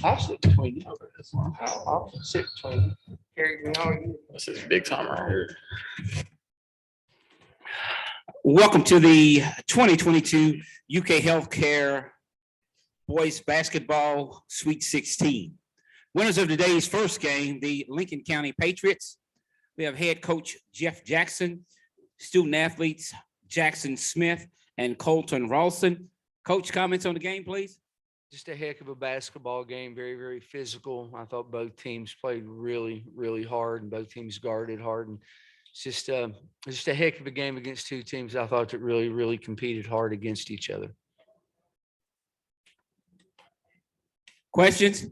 I'll sit between you. I'll sit between you. Carry me on. This is big time right here. Welcome to the 2022 UK HealthCare Boys Basketball Sweet 16. Winners of today's first game, the Lincoln County Patriots. We have head coach Jeff Jaxon, student athletes Jaxon Smith and Colton Ralston. Coach, comments on the game, please. Just a heck of a basketball game, very, very physical. I thought both teams played really, really hard, and both teams guarded hard. And it's just a heck of a game against two teams I thought that really, really competed hard against each other. Questions?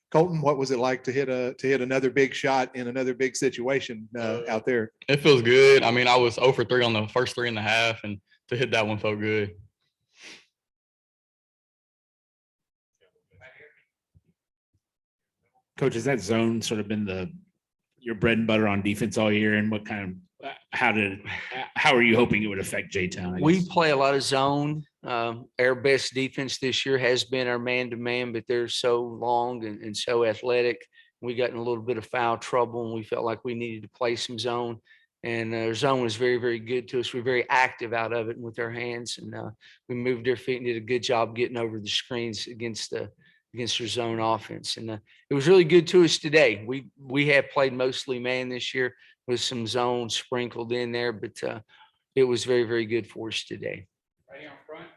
Colton, what was it like to hit another big shot in another big situation out there? It feels good. I mean, I was 0 for 3 on the first 3.5, and to hit that one felt good. Coach, has that zone sort of been your bread and butter on defense all year? And what kind of, how are you hoping it would affect J-Town? We play a lot of zone. Our best defense this year has been our man-to-man, but they're so long and so athletic. We got in a little bit of foul trouble, and we felt like we needed to play some zone. And our zone was very, very good to us. We're very active out of it with our hands, and we moved their feet and did a good job getting over the screens against their zone offense. And it was really good to us today. We have played mostly man this year with some zone sprinkled in there, but it was very, very good for us today. Right here in front.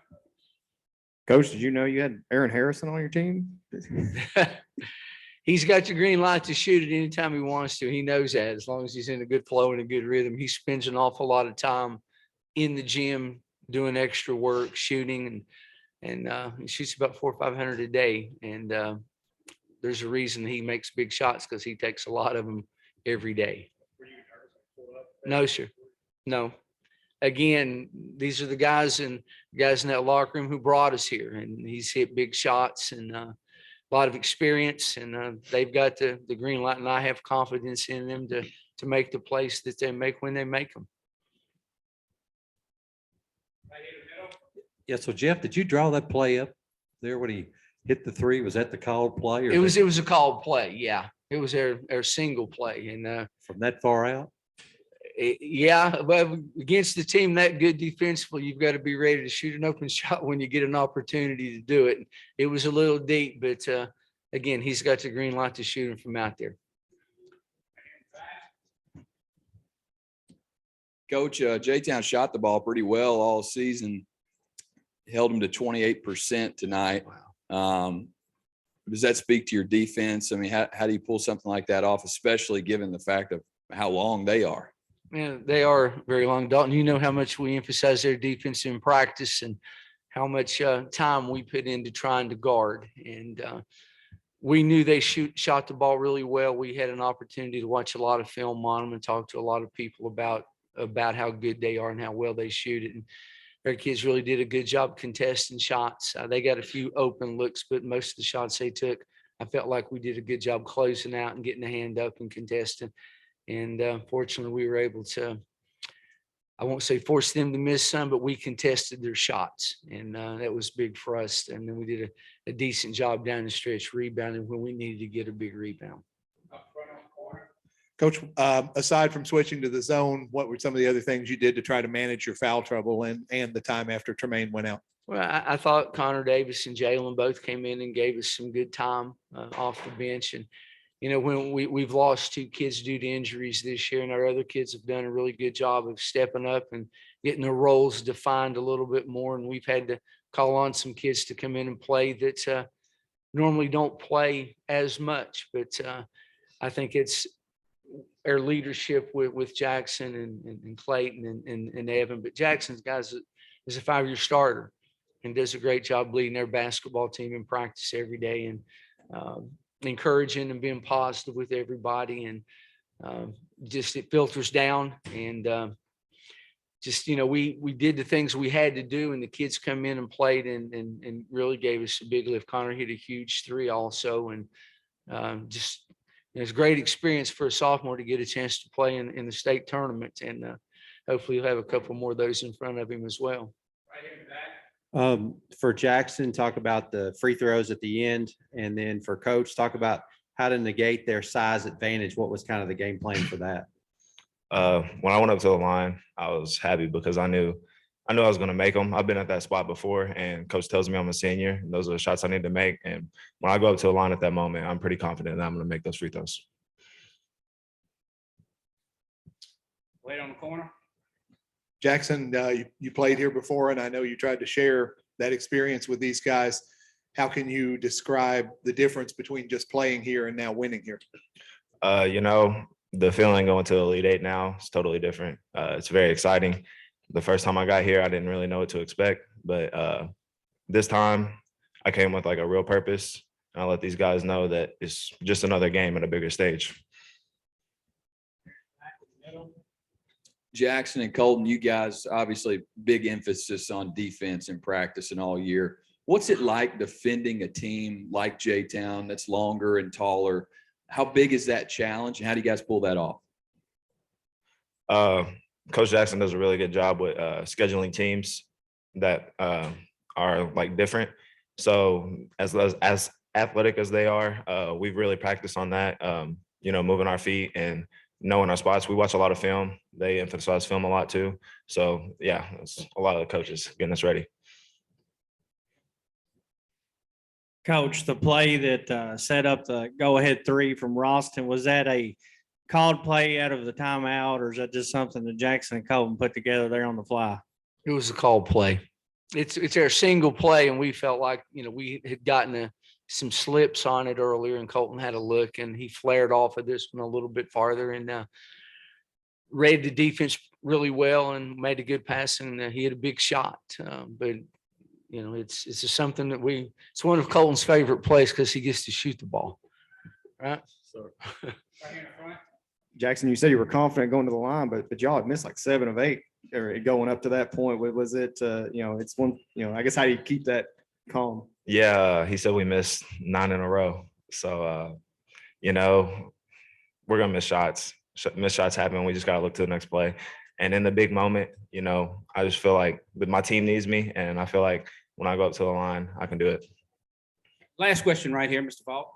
Coach, did you know you had Aaron Harrison on your team? He's got the green light to shoot it anytime he wants to. He knows that as long as he's in a good flow and a good rhythm. He spends an awful lot of time in the gym doing extra work, shooting, and he shoots about 400 or 500 a day. And there's a reason he makes big shots, because he takes a lot of them every day. No, sir. No. Again, these are the guys in that locker room who brought us here, and he's hit big shots and a lot of experience, and they've got the green light, and I have confidence in them to make the plays that they make when they make them. Yeah. So Jeff, did you draw that play up there when he hit the three? Was that the called play? Or It was a called play. Yeah, it was our single play, and from that far out? yeah, but against the team that good defensively, you've got to be ready to shoot an open shot when you get an opportunity to do it. It was a little deep, but again, he's got the green light to shoot him from out there. Coach, J-Town shot the ball pretty well all season. Held them to 28% tonight. Wow. Does that speak to your defense? I mean, how do you pull something like that off, especially given the fact of how long they are? Yeah, they are very long. Dalton, you know how much we emphasize their defense in practice and how much time we put into trying to guard. And we knew they shot the ball really well. We had an opportunity to watch a lot of film on them and talk to a lot of people about how good they are and how well they shoot it. And our kids really did a good job contesting shots. They got a few open looks, but most of the shots they took, I felt like we did a good job closing out and getting the hand up and contesting. And fortunately, we were able to, I won't say force them to miss some, but we contested their shots. And that was big for us. And then we did a decent job down the stretch rebounding when we needed to get a big rebound. Coach, aside from switching to the zone, what were some of the other things you did to try to manage your foul trouble and the time after Tremaine went out? Well, I thought Connor Davis and Jalen both came in and gave us some good time off the bench. And you know, when we've lost 2 kids due to injuries this year, and our other kids have done a really good job of stepping up and getting their roles defined a little bit more. And we've had to call on some kids to come in and play that normally don't play as much. But I think it's our leadership with Jaxon and Clayton and Evan. But Jackson's guys is a 5-year starter. and does a great job leading their basketball team in practice every day, and encouraging and being positive with everybody. And just it filters down, and just, we did the things we had to do, and the kids come in and played and really gave us a big lift. Connor hit a huge three also. And just, it's a great experience for a sophomore to get a chance to play in the state tournament. And hopefully you'll have a couple more of those in front of him as well. For Jaxon, talk about the free throws at the end. And then for Coach, talk about how to negate their size advantage. What was kind of the game plan for that? When I went up to the line, I was happy because I knew I was going to make them. I've been at that spot before, and coach tells me I'm a senior, and those are the shots I need to make. And when I go up to the line at that moment, I'm pretty confident that I'm going to make those free throws. Wait on the corner. Jaxon, you played here before, and I know you tried to share that experience with these guys. How can you describe the difference between just playing here and now winning here? The feeling going to Elite Eight now is totally different. It's very exciting. The first time I got here, I didn't really know what to expect, but this time I came with like a real purpose. And I let these guys know that it's just another game at a bigger stage. Jaxon and Colton, you guys obviously big emphasis on defense in practice and all year. What's it like defending a team like J-Town that's longer and taller? How big is that challenge, and how do you guys pull that off? Coach Jaxon does a really good job with scheduling teams that are like different. So as athletic as they are, we've really practiced on that, moving our feet and knowing our spots. We watch a lot of film. They emphasize film a lot too. So yeah, it's a lot of the coaches getting us ready. Coach, the play that set up the go-ahead three from Ralston, was that a called play out of the timeout, or is that just something that Jaxon and Colton put together there on the fly? It was a called play. It's our single play, and we felt like, we had gotten some slips on it earlier, and Colton had a look, and he flared off of this one a little bit farther and read the defense really well and made a good pass, and he had a big shot. But it's just something that it's one of Colton's favorite plays because he gets to shoot the ball. Right. So. Jaxon, you said you were confident going to the line, but y'all had missed like 7 of 8 or going up to that point. Was it, it's one, I guess how do you keep that calm? Yeah, he said we missed 9 in a row. So, we're going to miss shots. Miss shots happen. We just got to look to the next play. And in the big moment, I just feel like my team needs me. And I feel like when I go up to the line, I can do it. Last question right here, Mr. Falk.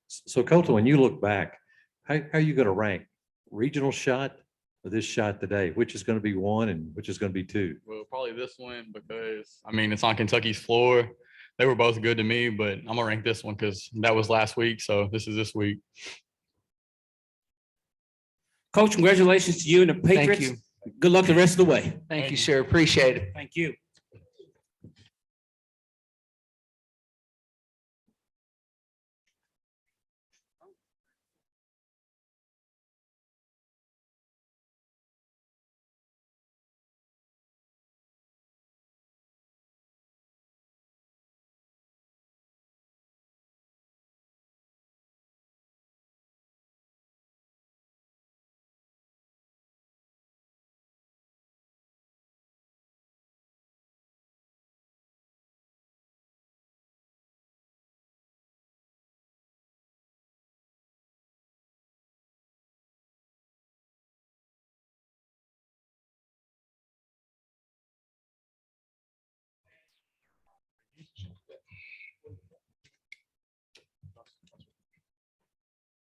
So Colton, when you look back, how are you going to rank regional shot or this shot today? Which is going to be 1 and which is going to be 2? Well, probably this one because, it's on Kentucky's floor. They were both good to me, but I'm going to rank this one because that was last week. So this is this week. Coach, congratulations to you and the Patriots. Thank you. Good luck the rest of the way. Thank you, sir. Appreciate it. Thank you.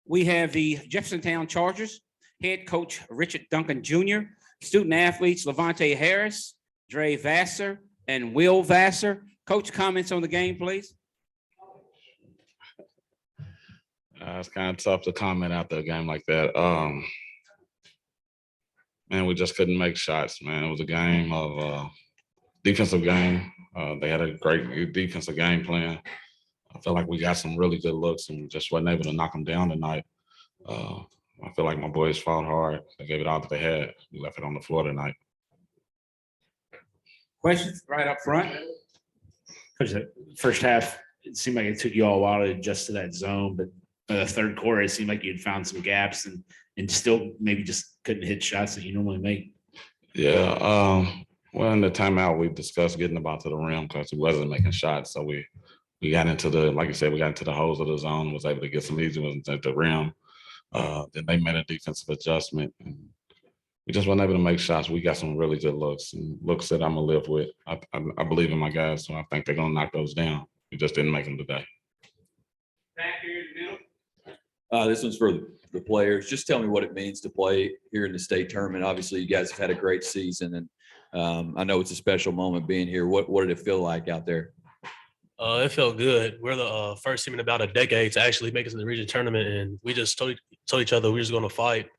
We have the Jeffersontown Chargers, head coach Richard Duncan Jr., student athletes Lavonte Harris, Drae Vasser, and Will Vasser. Coach, comments on the game, please. It's kind of tough to comment after a game like that. Man, we just couldn't make shots, man. It was a game of defensive game. They had a great defensive game plan. I feel like we got some really good looks and just wasn't able to knock them down tonight. I feel like my boys fought hard. They gave it all that they had. We left it on the floor tonight. Questions right up front? Coach, the first half, it seemed like it took you all a while to adjust to that zone, but the third quarter, it seemed like you'd found some gaps and still maybe just couldn't hit shots that you normally make. Yeah. Well, in the timeout, we discussed getting about to the rim because he wasn't making shots. So we got into like you said, we got into the holes of the zone, was able to get some easy ones at the rim. Then they made a defensive adjustment. And we just weren't able to make shots. We got some really good looks and looks that I'm gonna live with. I believe in my guys, so I think they're gonna knock those down. We just didn't make them today. Back here in the middle. This one's for the players. Just tell me what it means to play here in the state tournament. Obviously, you guys have had a great season, and I know it's a special moment being here. What did it feel like out there? It felt good. We're the first team in about a decade to actually make it to the region tournament, and we just told each other we were just going to fight.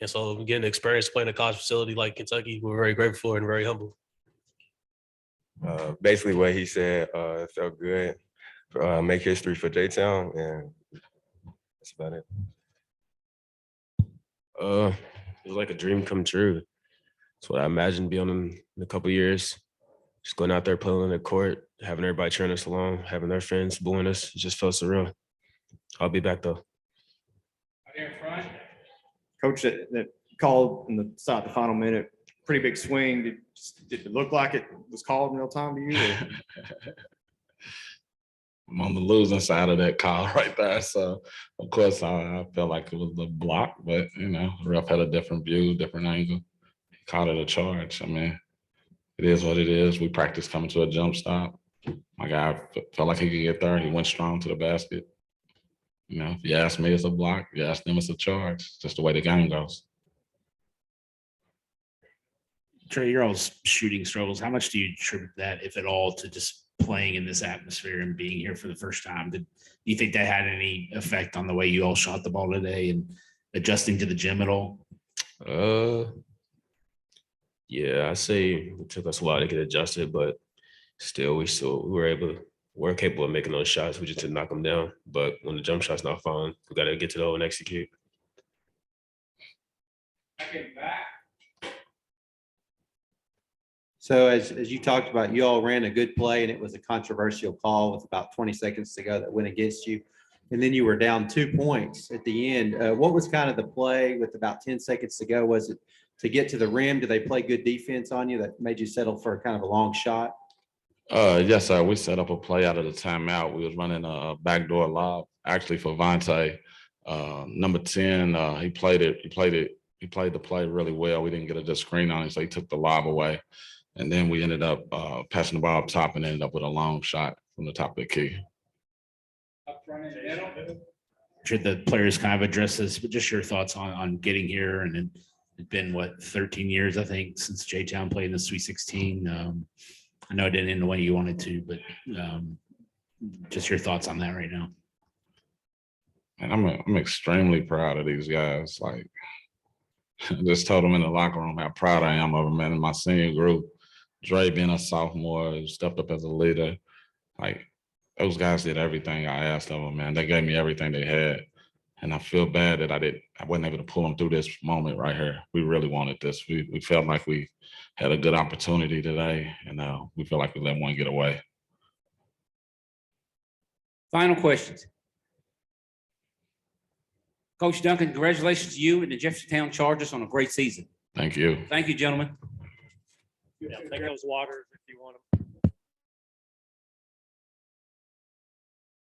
And so getting the experience playing a college facility like Kentucky, we're very grateful for and very humble. Basically what he said, it felt good. Make history for J-Town, and that's about it. It was like a dream come true. It's what I imagined being in a couple of years. Just going out there playing on the court, having everybody cheering us along, having their friends booing us. It just felt surreal. I'll be back though. Coach, that called in the start the final minute, pretty big swing. Did it look like it was called in real time to you? Or? I'm on the losing side of that call right there. So, of course, I felt like it was a block, but, the ref had a different view, different angle. He called it a charge. I mean, it is what it is. We practiced coming to a jump stop. My guy felt like he could get there. He went strong to the basket. If you ask me, it's a block. If you ask them, it's a charge. It's just the way the game goes. Drae, your all's shooting struggles, how much do you attribute that, if at all, to just playing in this atmosphere and being here for the first time? Do you think that had any effect on the way you all shot the ball today and adjusting to the gym at all? Yeah, I say it took us a while to get adjusted, but still, we're capable of making those shots. We just didn't knock them down. But when the jump shot's not falling, we got to get to the hole and execute. So as you talked about, you all ran a good play and it was a controversial call with about 20 seconds to go that went against you. And then you were down 2 points at the end. What was kind of the play with about 10 seconds to go? Was it to get to the rim? Did they play good defense on you that made you settle for kind of a long shot? Yes, sir. We set up a play out of the timeout. We was running a backdoor lob, actually for Lavonte. Number 10, he played the play really well. We didn't get a good screen on it, so he took the lob away. And then we ended up passing the ball up top and ended up with a long shot from the top of the key. Should the players kind of address this, but just your thoughts on getting here? And it's been 13 years, I think, since J-Town played in the Sweet 16. I know it didn't end the way you wanted to, but just your thoughts on that right now. And I'm extremely proud of these guys. Like, I just told them in the locker room how proud I am of them. And in my senior group, Drae being a sophomore, stepped up as a leader. Like, those guys did everything I asked of them, man. They gave me everything they had. And I feel bad that I wasn't able to pull them through this moment right here. We really wanted this. We felt like we had a good opportunity today, and we feel like we let one get away. Final questions. Coach Duncan, congratulations to you and the Jeffersontown Chargers on a great season. Thank you. Thank you, gentlemen. Yeah, take those waters if you want them.